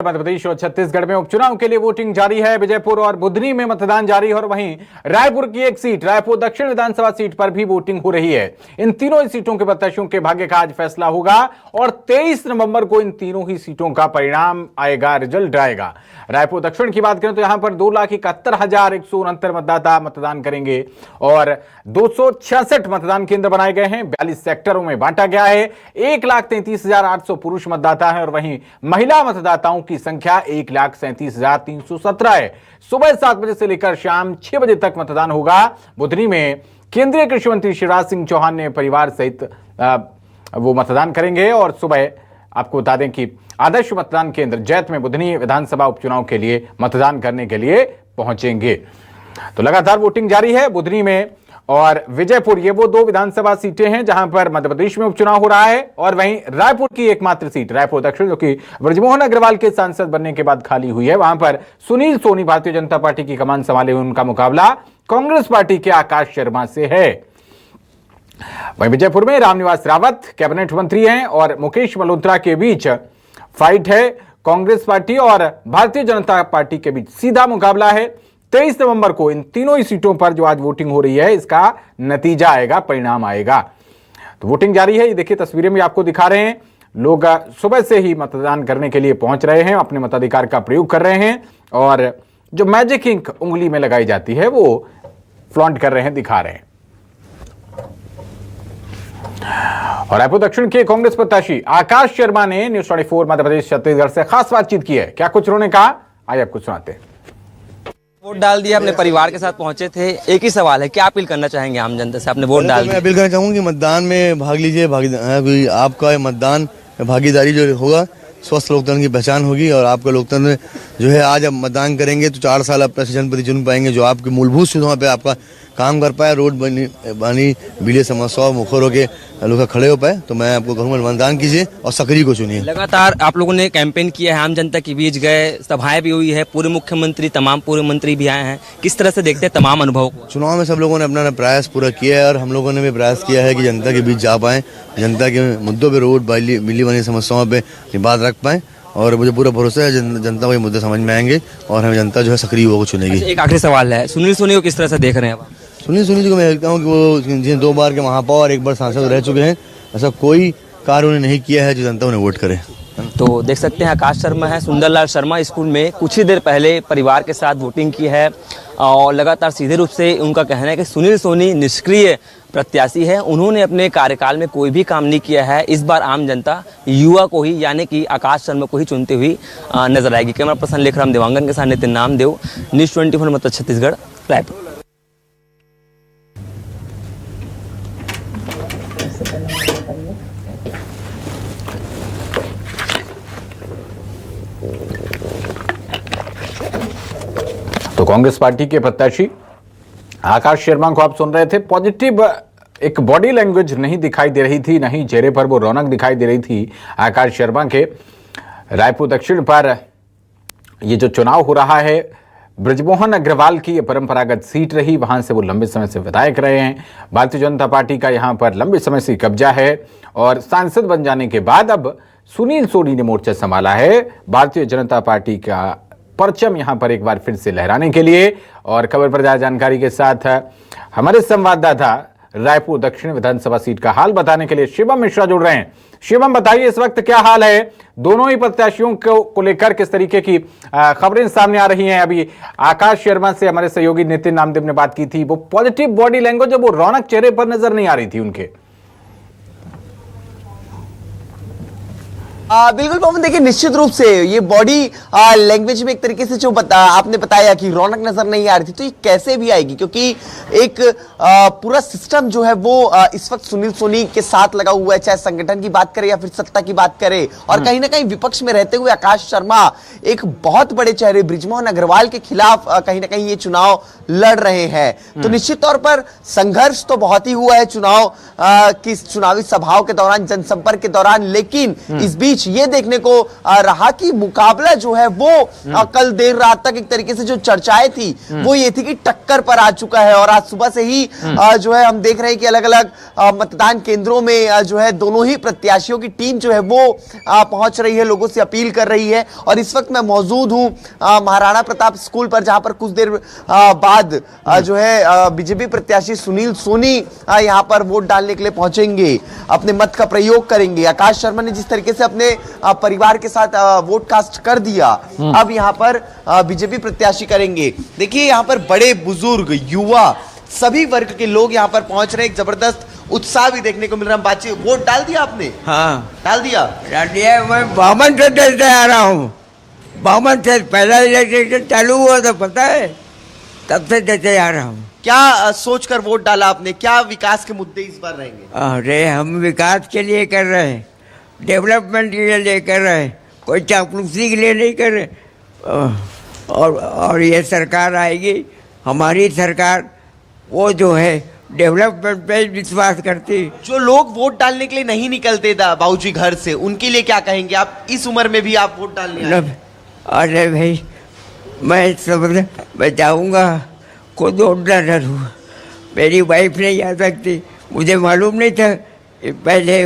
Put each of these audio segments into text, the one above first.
मध्य प्रदेश और छत्तीसगढ़ में उपचुनाव के लिए वोटिंग जारी है। विजयपुर और बुधनी में मतदान जारी है और वहीं रायपुर की एक सीट, रायपुर दक्षिण विधानसभा सीट पर भी वोटिंग हो रही है। इन तीनों ही सीटों के प्रत्याशियों के भाग्य का आज फैसला होगा और 23 नवंबर को इन तीनों ही सीटों का परिणाम आएगा, रिजल्ट आएगा। रायपुर दक्षिण की बात करें तो यहां पर 2,71,169 मतदाता मतदान करेंगे और 266 मतदान केंद्र बनाए गए हैं। 42 सेक्टरों में बांटा गया है। 1,33,800 पुरुष मतदाता है और वहीं महिला मतदाताओं की संख्या 1,37,317 है। सुबह 7 बजे से लेकर शाम 6 बजे तक मतदान होगा। बुधनी में केंद्रीय कृषि मंत्री शिवराज सिंह चौहान ने परिवार सहित वो मतदान करेंगे और सुबह आपको बता दें कि आदर्श मतदान केंद्र जैत में बुधनी विधानसभा उपचुनाव के लिए मतदान करने के लिए पहुंचेंगे। तो लगातार वोटिंग जारी है बुधनी में और विजयपुर, ये वो दो विधानसभा सीटें हैं जहां पर मध्य प्रदेश में उपचुनाव हो रहा है और वहीं रायपुर की एकमात्र सीट रायपुर दक्षिण, जो कि ब्रजमोहन अग्रवाल के सांसद बनने के बाद खाली हुई है, वहां पर सुनील सोनी भारतीय जनता पार्टी की कमान संभाले हुए उनका मुकाबला कांग्रेस पार्टी के आकाश शर्मा से है। वहीं विजयपुर में रामनिवास रावत कैबिनेट मंत्री हैं और मुकेश मल्होत्रा के बीच फाइट है। कांग्रेस पार्टी और भारतीय जनता पार्टी के बीच सीधा मुकाबला है। 23 नवंबर को इन तीनों ही सीटों पर जो आज वोटिंग हो रही है, इसका नतीजा आएगा, परिणाम आएगा। तो वोटिंग जारी है। ये देखिए तस्वीरें भी आपको दिखा रहे हैं। लोग सुबह से ही मतदान करने के लिए पहुंच रहे हैं, अपने मताधिकार का प्रयोग कर रहे हैं और जो मैजिक इंक उंगली में लगाई जाती है वो फ्लॉन्ट कर रहे हैं, दिखा रहे हैं। और रायपुर दक्षिण के कांग्रेस प्रत्याशी आकाश शर्मा ने न्यूज 24 मध्य प्रदेश छत्तीसगढ़ से खास बातचीत की है। क्या कुछ उन्होंने कहा, आइए आपको सुनाते हैं। वोट डाल दिया, अपने परिवार के साथ पहुंचे थे। एक ही सवाल है, क्या अपील करना चाहेंगे आम जनता से? आपने वोट डाल दिया। मैं अपील करना चाहूंगा कि मतदान में भाग लीजिए। आपका मतदान भागीदारी जो होगा स्वस्थ लोकतंत्र की पहचान होगी और आपका लोकतंत्र जो है, आज आप मतदान करेंगे तो 4 साल अपने जनप्रति चुन पाएंगे जो आपकी मूलभूत सुविधाओं पे आपका काम कर पाए, रोड बनी बिजली समस्याओं मुखरों के लोग खड़े हो पाए। तो मैं आपको कहूँगा मतदान कीजिए और सक्रिय को चुनिए। लगातार आप लोगों ने कैंपेन किया है, आम जनता के बीच गए, सभाएं भी हुई है, पूर्व मुख्यमंत्री तमाम पूर्व मंत्री भी आए हैं। किस तरह से देखते हैं तमाम अनुभव को? चुनाव में सब लोगों ने अपना प्रयास पूरा किया है और हम लोगों ने भी प्रयास किया है कि जनता के बीच जा पाएँ, जनता के मुद्दों पर, रोड बिजली बनी समस्याओं पर बात रख पाएँ और मुझे पूरा भरोसा है जनता को ये मुद्दे समझ में आएंगे और हमें जनता जो है सक्रिय होकर चुनेगी। एक आखिरी सवाल है, सुनील सोनी को किस तरह से देख रहे हैं? सुनील जी को मैं देखता हूँ कि वो जिन 2 बार के महापौर, 1 बार सांसद रह चुके हैं, ऐसा कोई कार्य उन्हें नहीं किया है जो जनता उन्हें वोट करे। तो देख सकते हैं आकाश शर्मा है सुंदरलाल शर्मा स्कूल में कुछ ही देर पहले परिवार के साथ वोटिंग की है और लगातार सीधे रूप से उनका कहना है कि सुनील सोनी निष्क्रिय प्रत्याशी है, उन्होंने अपने कार्यकाल में कोई भी काम नहीं किया है। इस बार आम जनता युवा को ही यानी कि आकाश शर्मा को ही चुनते हुई नजर आएगी। कैमरा पर्सन लेखराम देवांगन के साथ नितिन नामदेव, न्यूज 24 मतलब छत्तीसगढ़, रायपुर। तो कांग्रेस पार्टी के प्रत्याशी आकाश शर्मा को आप सुन रहे थे। पॉजिटिव एक बॉडी लैंग्वेज नहीं दिखाई दे रही थी, नहीं चेहरे पर वो रौनक दिखाई दे रही थी आकाश शर्मा के। रायपुर दक्षिण पर ये जो चुनाव हो रहा है, ब्रजमोहन अग्रवाल की ये परंपरागत सीट रही, वहां से वो लंबे समय से विधायक रहे हैं। भारतीय जनता पार्टी का यहां पर लंबे समय से कब्जा है और सांसद बन जाने के बाद अब सुनील सोनी ने मोर्चा संभाला है भारतीय जनता पार्टी का परचम यहां पर एक बार फिर से लहराने के लिए। और खबर पर ज्यादा जानकारी के साथ हमारे संवाददाता रायपुर दक्षिण विधानसभा सीट का हाल बताने के लिए शिवम मिश्रा जुड़ रहे हैं। शिवम, बताइए इस वक्त क्या हाल है, दोनों ही प्रत्याशियों को लेकर किस तरीके की खबरें सामने आ रही हैं? अभी आकाश शर्मा से हमारे सहयोगी नितिन नामदेव ने बात की थी, वो पॉजिटिव बॉडी लैंग्वेज, वो रौनक चेहरे पर नजर नहीं आ रही थी उनके। बिल्कुल पवन, देखिए निश्चित रूप से ये बॉडी लैंग्वेज में एक तरीके से जो आपने बताया कि रौनक नजर नहीं आ रही थी, तो ये कैसे भी आएगी क्योंकि एक पूरा सिस्टम जो है वो इस वक्त सुनील सोनी के साथ लगा हुआ है, चाहे संगठन की बात करे या फिर सत्ता की बात करे। और कहीं ना कहीं विपक्ष में रहते हुए आकाश शर्मा एक बहुत बड़े चेहरे ब्रजमोहन अग्रवाल के खिलाफ कहीं ना कहीं ये चुनाव लड़ रहे हैं। तो निश्चित तौर पर संघर्ष तो बहुत ही हुआ है चुनाव की चुनावी सभाओं के दौरान, जनसंपर्क के दौरान, लेकिन इस बीच बीच ये देखने को रहा कि मुकाबला जो है वो कल देर रात तक एक तरीके से जो चर्चाएं थी वो ये थी कि टक्कर पर आ चुका है। और आज सुबह से ही जो है हम देख रहे हैं कि अलग अलग मतदान केंद्रों में जो है दोनों ही प्रत्याशियों की टीम जो है वो पहुंच रही है, लोगों से अपील कर रही है। और इस वक्त मैं मौजूद हूं महाराणा प्रताप स्कूल पर, जहां पर कुछ देर बाद जो है बीजेपी प्रत्याशी सुनील सोनी यहां पर वोट डालने के लिए पहुंचेंगे, अपने मत का प्रयोग करेंगे। आकाश शर्मा ने जिस तरीके से अपने परिवार के साथ वोट कास्ट कर दिया, अब यहां पर बीजेपी प्रत्याशी करेंगे। देखिए यहां पर बड़े बुजुर्ग, युवा, सभी वर्ग के लोग यहां पर पहुंच रहे हैं। एक जबरदस्त उत्साह भी देखने को मिल रहा है। बातचीत, वोट डाल दिया आपने? हाँ डाल दिया। मैं 52 से देते आ रहा हूँ। 52 से पहला इलेक्शन चालू हुआ तो पता है, तब से देते आ रहा हूँ। क्या सोचकर वोट डाला आपने? क्या विकास के मुद्दे इस बार रहेंगे? अरे हम विकास के लिए कर रहे हैं, डेवलपमेंट के लिए कर रहे हैं, कोई चापलूसी के लिए नहीं कर रहे। और ये सरकार आएगी, हमारी सरकार, वो जो है डेवलपमेंट पे विश्वास करती। जो लोग वोट डालने के लिए नहीं निकलते बाबूजी घर से, उनके लिए क्या कहेंगे आप? इस उम्र में भी आप वोट डालने आए? अरे भाई मैं जाऊँगा, खुद वोट डालना हूँ। मेरी वाइफ नहीं आ सकती, मुझे मालूम नहीं था, पहले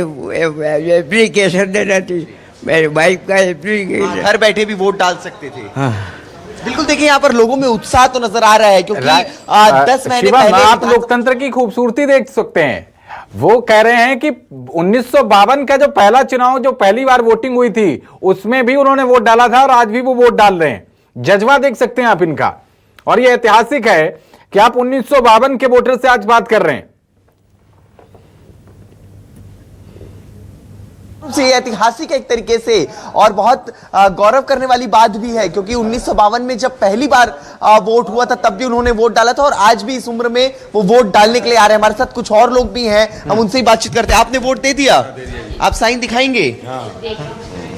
एप्लीकेशन देना थी, मेरी वाइफ का एप्लीकेशन। घर बैठे भी वोट डाल सकते थे। हाँ बिल्कुल। देखिए यहाँ पर लोगों में उत्साह तो नजर आ रहा है, क्योंकि 10 महीने शिवम, पहले आप लोकतंत्र की खूबसूरती देख सकते हैं। वो कह रहे हैं कि 1952 का जो पहला चुनाव, जो पहली बार वोटिंग हुई थी, उसमें भी उन्होंने वोट डाला था और आज भी वो वोट डाल रहे हैं। जज्बा देख सकते हैं आप इनका। और ये ऐतिहासिक है कि आप 1952 के वोटर से आज बात कर रहे हैं। से ऐतिहासिक है एक तरीके से, और बहुत गौरव करने वाली बात भी है, क्योंकि 1952 में जब पहली बार वोट हुआ था तब भी उन्होंने वोट डाला था, और आज भी इस उम्र में वो वोट डालने के लिए आ रहे हैं। हमारे साथ कुछ और लोग भी हैं, हम उनसे ही बातचीत करते हैं। आपने वोट दे दिया? आप साइन दिखाएंगे?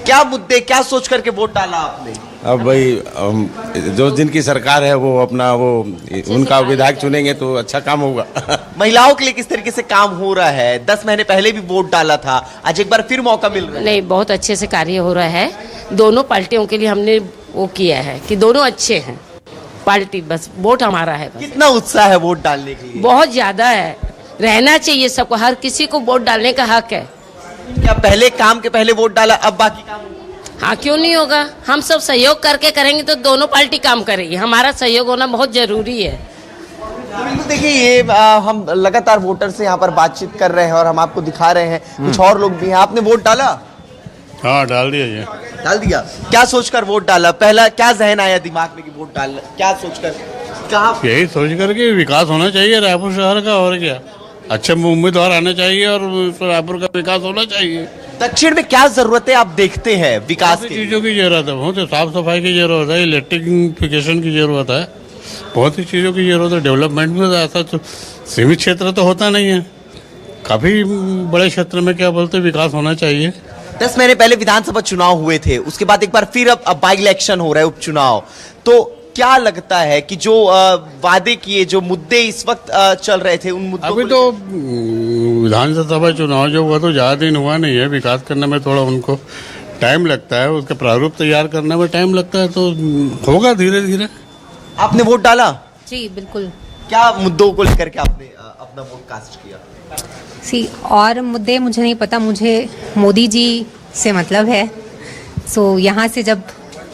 क्या मुद्दे, क्या सोच करके वोट डाला आपने? अब भाई जो जिनकी सरकार है वो अपना उनका विधायक चुनेंगे तो अच्छा काम होगा। महिलाओं के लिए किस तरीके से काम हो रहा है? 10 महीने पहले भी वोट डाला था, आज एक बार फिर मौका मिल रहा है। नहीं, बहुत अच्छे से कार्य हो रहा है। दोनों पार्टियों के लिए हमने वो किया है कि दोनों अच्छे हैं पार्टी, बस वोट हमारा है। बस कितना उत्साह है वोट डालने के लिए? बहुत ज्यादा है, रहना चाहिए सबको, हर किसी को वोट डालने का हक है। क्या पहले काम के पहले वोट डाला, अब बाकी काम? हाँ, क्यों नहीं होगा? हम सब सहयोग करके करेंगे तो दोनों पार्टी काम करेगी। हमारा सहयोग होना बहुत जरूरी है। बिल्कुल। देखिए ये हम लगातार वोटर से यहाँ पर बातचीत कर रहे हैं और हम आपको दिखा रहे हैं, कुछ और लोग भी हैं। आपने वोट डाला? हाँ, डाल दिया ये। डाल दिया। क्या सोचकर वोट डाला? पहला क्या जहन आया दिमाग में कि वोट डालना? क्या सोचकर? कहाँ? यही सोच करके विकास होना चाहिए रायपुर शहर का, और क्या, अच्छे उम्मीदवार आने चाहिए और रायपुर का विकास होना चाहिए। दक्षिण में क्या जरूरत है आप देखते हैं विकास की? चीज़ों की जरूरत है, बहुत साफ सफाई की जरूरत है, इलेक्ट्रिफिकेशन की जरूरत है, बहुत सी चीज़ों की जरूरत है। डेवलपमेंट में तो ऐसा तो सीमित क्षेत्र तो होता नहीं है, काफ़ी बड़े क्षेत्र में क्या बोलते विकास होना चाहिए। 10 महीने पहले विधानसभा चुनाव हुए थे, उसके बाद एक बार फिर अब बाई इलेक्शन हो रहा है, उपचुनाव। तो क्या लगता है कि जो वादे किए, जो मुद्दे इस वक्त चल रहे थे, उन मुद्दों अभी तो विधानसभा चुनाव जो हुआ तो ज़्यादा दिन हुआ नहीं है, विकास करने में थोड़ा उनको टाइम लगता है, उसका प्रारूप तैयार करने में टाइम लगता है, तो होगा धीरे धीरे। आपने वोट डाला? जी बिल्कुल। क्या मुद्दों को लेकर के आपने अपना वोट कास्ट किया? और मुद्दे मुझे नहीं पता, मुझे मोदी जी से मतलब है। यहाँ से जब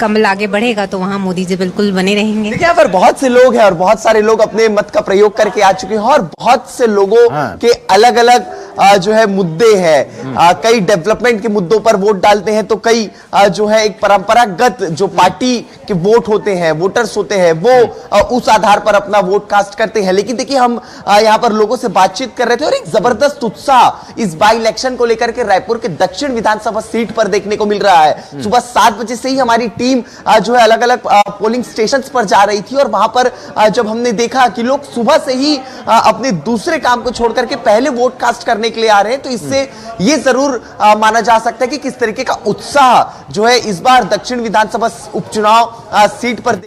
कमल आगे बढ़ेगा तो वहाँ मोदी जी बिल्कुल बने रहेंगे। देखिए यहाँ पर बहुत से लोग हैं और बहुत सारे लोग अपने मत का प्रयोग करके आ चुके हैं, और बहुत से लोगों के अलग अलग जो है मुद्दे हैं। कई डेवलपमेंट के मुद्दों पर वोट डालते हैं, तो कई जो है एक परंपरागत जो पार्टी के वोट होते हैं, वोटर्स होते हैं, वो उस आधार पर अपना वोट कास्ट करते हैं। लेकिन देखिए हम यहाँ पर लोगों से बातचीत कर रहे थे और एक जबरदस्त उत्साह इस बाई इलेक्शन को लेकर के रायपुर के दक्षिण विधानसभा सीट पर देखने को मिल रहा है। सुबह 7 बजे से ही हमारी टीम जो है अलग अलग पोलिंग स्टेशंस पर जा रही थी, और वहां पर जब हमने देखा कि लोग सुबह से ही अपने दूसरे काम को छोड़ करके पहले वोट कास्ट करने के लिए आ रहे हैं, तो इससे ये जरूर माना जा सकता है कि किस तरीके का उत्साह जो है इस बार दक्षिण विधानसभा उपचुनाव सीट पर।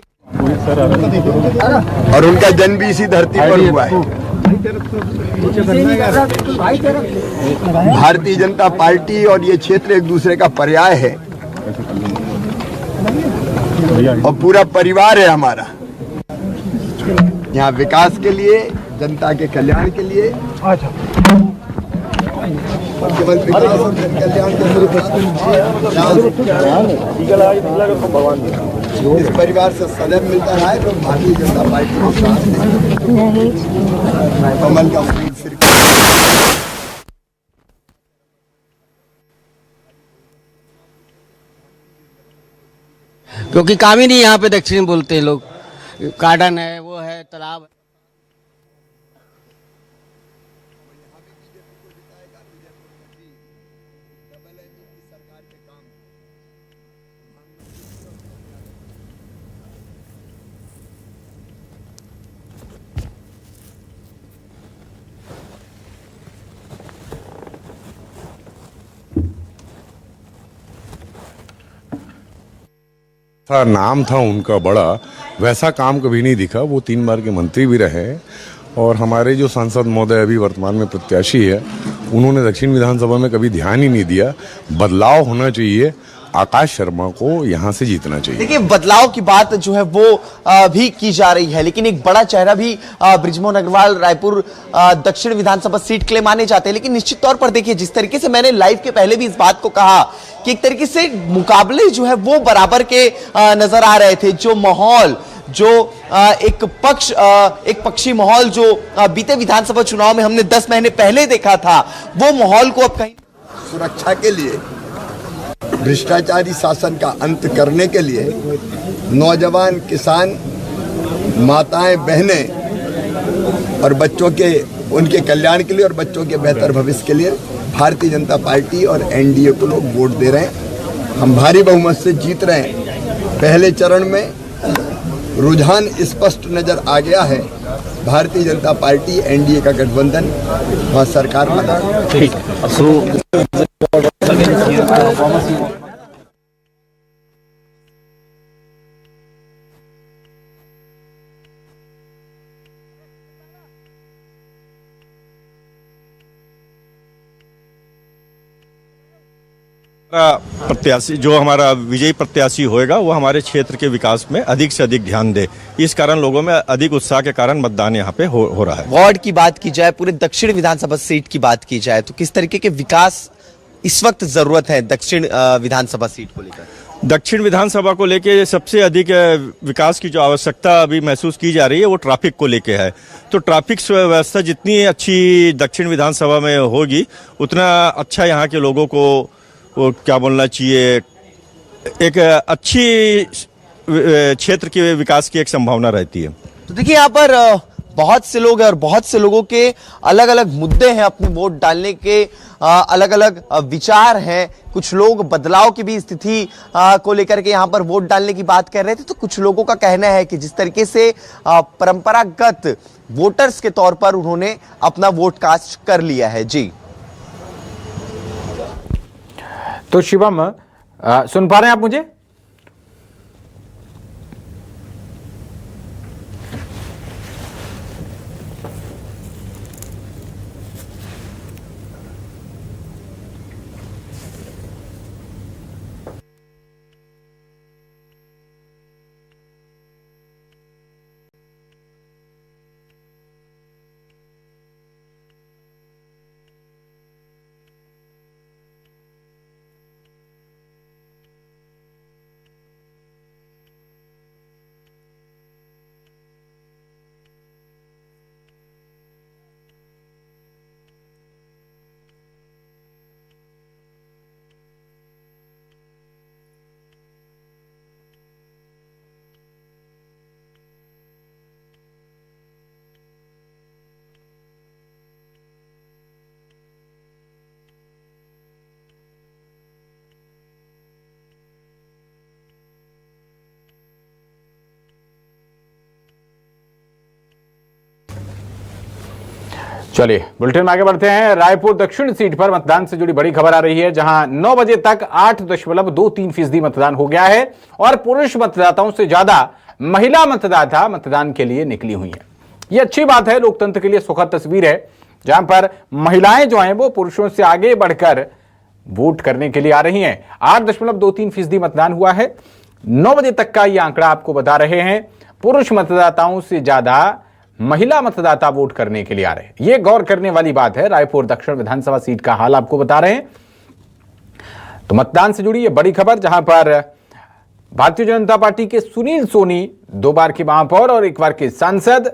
और उनका जन्म भी इसी धरती पर हुआ है। भारतीय जनता पार्टी और ये क्षेत्र एक दूसरे का पर्याय है और पूरा परिवार है हमारा। यहाँ विकास के लिए, जनता के कल्याण के लिए, केवल विकास और कल्याण के इस परिवार से सदैव मिलता रहा है। तो भारतीय जनता पार्टी के साथ कमल का फूल सिर क्योंकि काम ही नहीं यहाँ पे दक्षिण बोलते हैं लोग। गार्डन है, वो है, तालाब है। था नाम था उनका बड़ा, वैसा काम कभी नहीं दिखा। वो 3 बार के मंत्री भी रहे और हमारे जो सांसद महोदय अभी वर्तमान में प्रत्याशी है, उन्होंने दक्षिण विधानसभा में कभी ध्यान ही नहीं दिया। बदलाव होना चाहिए, आकाश शर्मा को यहाँ से जीतना चाहिए। देखिए, बदलाव की बात जो है वो भी की जा रही है, लेकिन एक बड़ा चेहरा भी बृजमोहन अग्रवाल रायपुर दक्षिण विधानसभा सीट के लिए माने जाते हैं। लेकिन निश्चित तौर पर देखिए, जिस तरीके से मैंने लाइव के पहले भी इस बात को कहा कि एक तरीके से मुकाबले जो है वो बराबर के नजर आ रहे थे। जो माहौल, जो एक पक्षी माहौल जो बीते विधानसभा चुनाव में हमने 10 महीने पहले देखा था, वो माहौल को अब कहीं सुरक्षा के लिए, भ्रष्टाचारी शासन का अंत करने के लिए, नौजवान, किसान, माताएं, बहनें और बच्चों के, उनके कल्याण के लिए और बच्चों के बेहतर भविष्य के लिए भारतीय जनता पार्टी और एनडीए को लोग वोट दे रहे हैं। हम भारी बहुमत से जीत रहे हैं। पहले चरण में रुझान स्पष्ट नजर आ गया है। भारतीय जनता पार्टी एनडीए का गठबंधन वहाँ सरकार बना। प्रत्याशी, जो हमारा विजयी प्रत्याशी होएगा, वो हमारे क्षेत्र के विकास में अधिक से अधिक ध्यान दे। इस कारण लोगों में अधिक उत्साह के कारण मतदान यहाँ पे हो रहा है। वार्ड की बात की जाए, पूरे दक्षिण विधानसभा सीट की बात की जाए, तो किस तरीके के विकास इस वक्त जरूरत है दक्षिण विधानसभा सीट को लेकर? दक्षिण विधानसभा को लेके सबसे अधिक विकास की जो आवश्यकता अभी महसूस की जा रही है, वो ट्रैफिक को लेके है। तो ट्रैफिक व्यवस्था जितनी अच्छी दक्षिण विधानसभा में होगी, उतना अच्छा यहाँ के लोगों को, वो क्या बोलना चाहिए, एक अच्छी क्षेत्र के विकास की एक संभावना रहती है। तो देखिए, यहाँ पर बहुत से लोग हैं और बहुत से लोगों के अलग अलग मुद्दे हैं, अपने वोट डालने के अलग अलग विचार हैं। कुछ लोग बदलाव की भी स्थिति को लेकर के यहाँ पर वोट डालने की बात कर रहे थे। तो कुछ लोगों का कहना है कि जिस तरीके से परंपरागत वोटर्स के तौर पर उन्होंने अपना वोट कास्ट कर लिया है। जी, तो शिवम, सुन पा रहे हैं आप मुझे? चलिए बुलेटिन में आगे बढ़ते हैं। रायपुर दक्षिण सीट पर मतदान से जुड़ी बड़ी खबर आ रही है, जहां 9 बजे तक 8.23% मतदान हो गया है और पुरुष मतदाताओं से ज्यादा महिला मतदाता मतदान के लिए निकली हुई है। ये अच्छी बात है, लोकतंत्र के लिए सुखद तस्वीर है, जहां पर महिलाएं जो हैं वो पुरुषों से आगे बढ़कर वोट करने के लिए आ रही हैं। 8.23% मतदान हुआ है। 9 बजे तक का ये आंकड़ा आपको बता रहे हैं। पुरुष मतदाताओं से ज्यादा महिला मतदाता वोट करने के लिए आ रहे हैं। ये गौर करने वाली बात है। रायपुर दक्षिण विधानसभा सीट का हाल आपको बता रहे हैं। तो मतदान से जुड़ी ये बड़ी खबर, जहां पर भारतीय जनता पार्टी के सुनील सोनी 2 बार के महापौर और 1 बार के सांसद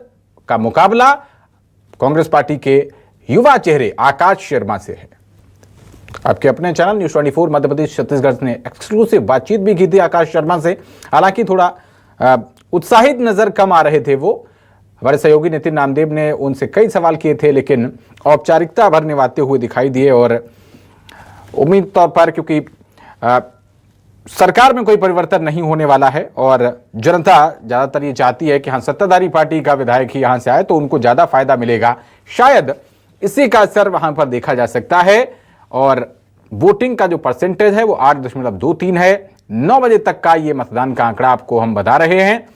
का मुकाबला कांग्रेस पार्टी के युवा चेहरे आकाश शर्मा से है। आपके अपने चैनल न्यूज 24 मध्य प्रदेश छत्तीसगढ़ ने एक्सक्लूसिव बातचीत भी की थी आकाश शर्मा से। हालांकि थोड़ा उत्साहित नजर कम आ रहे थे वो। हमारे सहयोगी नितिन नामदेव ने उनसे कई सवाल किए थे, लेकिन औपचारिकता भर निभाते हुए दिखाई दिए। और उम्मीद तौर पर, क्योंकि सरकार में कोई परिवर्तन नहीं होने वाला है और जनता ज्यादातर ये चाहती है कि हाँ, सत्ताधारी पार्टी का विधायक ही यहां से आए तो उनको ज्यादा फायदा मिलेगा, शायद इसी का असर वहां पर देखा जा सकता है। और वोटिंग का जो परसेंटेज है वो 8.23 है। 9 बजे तक का ये मतदान का आंकड़ा आपको हम बता रहे हैं।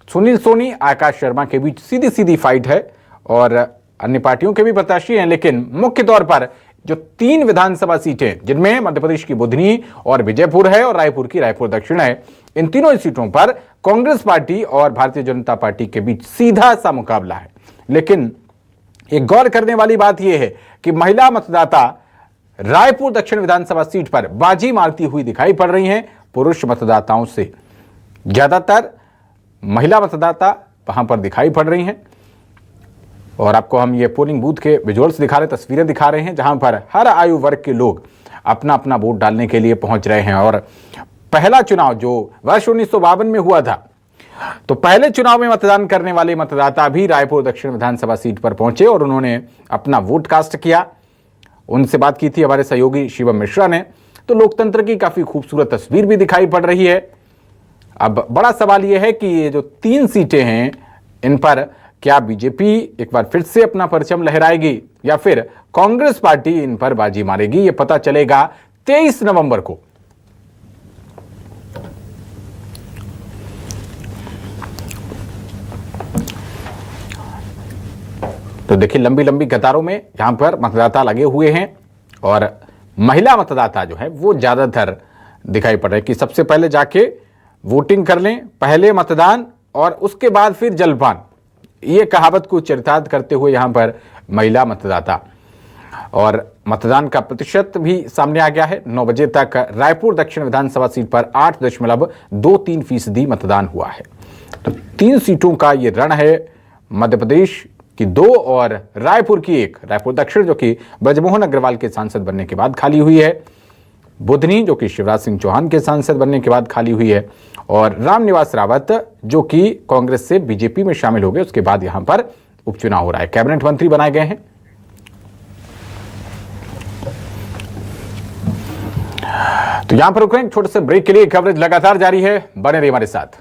सुनील सोनी आकाश शर्मा के बीच सीधी सीधी फाइट है और अन्य पार्टियों के भी प्रत्याशी हैं, लेकिन मुख्य तौर पर जो 3 विधानसभा सीटें, जिनमें मध्य प्रदेश की बुधनी और विजयपुर है और रायपुर की रायपुर दक्षिण है, इन तीनों सीटों पर कांग्रेस पार्टी और भारतीय जनता पार्टी के बीच सीधा सा मुकाबला है। लेकिन एक गौर करने वाली बात यह है कि महिला मतदाता रायपुर दक्षिण विधानसभा सीट पर बाजी मारती हुई दिखाई पड़ रही हैं। पुरुष मतदाताओं से ज्यादातर महिला मतदाता वहां पर दिखाई पड़ रही हैं। और आपको हम ये पोलिंग बूथ के विजुअल्स दिखा रहे, तस्वीरें दिखा रहे हैं, जहां पर हर आयु वर्ग के लोग अपना अपना वोट डालने के लिए पहुंच रहे हैं। और पहला चुनाव जो वर्ष 1952 में हुआ था, तो पहले चुनाव में मतदान करने वाले मतदाता भी रायपुर दक्षिण विधानसभा सीट पर पहुंचे और उन्होंने अपना वोट कास्ट किया। उनसे बात की थी हमारे सहयोगी शिवम मिश्रा ने। तो लोकतंत्र की काफी खूबसूरत तस्वीर भी दिखाई पड़ रही है। अब बड़ा सवाल यह है कि ये जो 3 सीटें हैं, इन पर क्या बीजेपी एक बार फिर से अपना परचम लहराएगी या फिर कांग्रेस पार्टी इन पर बाजी मारेगी? ये पता चलेगा 23 नवंबर को। तो देखिए, लंबी लंबी कतारों में यहां पर मतदाता लगे हुए हैं और महिला मतदाता जो है वो ज्यादातर दिखाई पड़ रहे हैं कि सबसे पहले जाके वोटिंग कर लें, पहले मतदान और उसके बाद फिर जलपान। ये कहावत को चरितार्थ करते हुए यहां पर महिला मतदाता और मतदान का प्रतिशत भी सामने आ गया है। 9 बजे तक रायपुर दक्षिण विधानसभा सीट पर 8.23% मतदान हुआ है। तो 3 सीटों का ये रण है, मध्य प्रदेश की 2 और रायपुर की 1। रायपुर दक्षिण जो कि ब्रजमोहन अग्रवाल के सांसद बनने के बाद खाली हुई है, बुधनी जो कि शिवराज सिंह चौहान के सांसद बनने के बाद खाली हुई है, और रामनिवास रावत जो कि कांग्रेस से बीजेपी में शामिल हो गए, उसके बाद यहां पर उपचुनाव हो रहा है। कैबिनेट मंत्री बनाए गए हैं। तो यहां पर रुकें, छोटे से ब्रेक के लिए। कवरेज लगातार जारी है, बने रहिए हमारे साथ।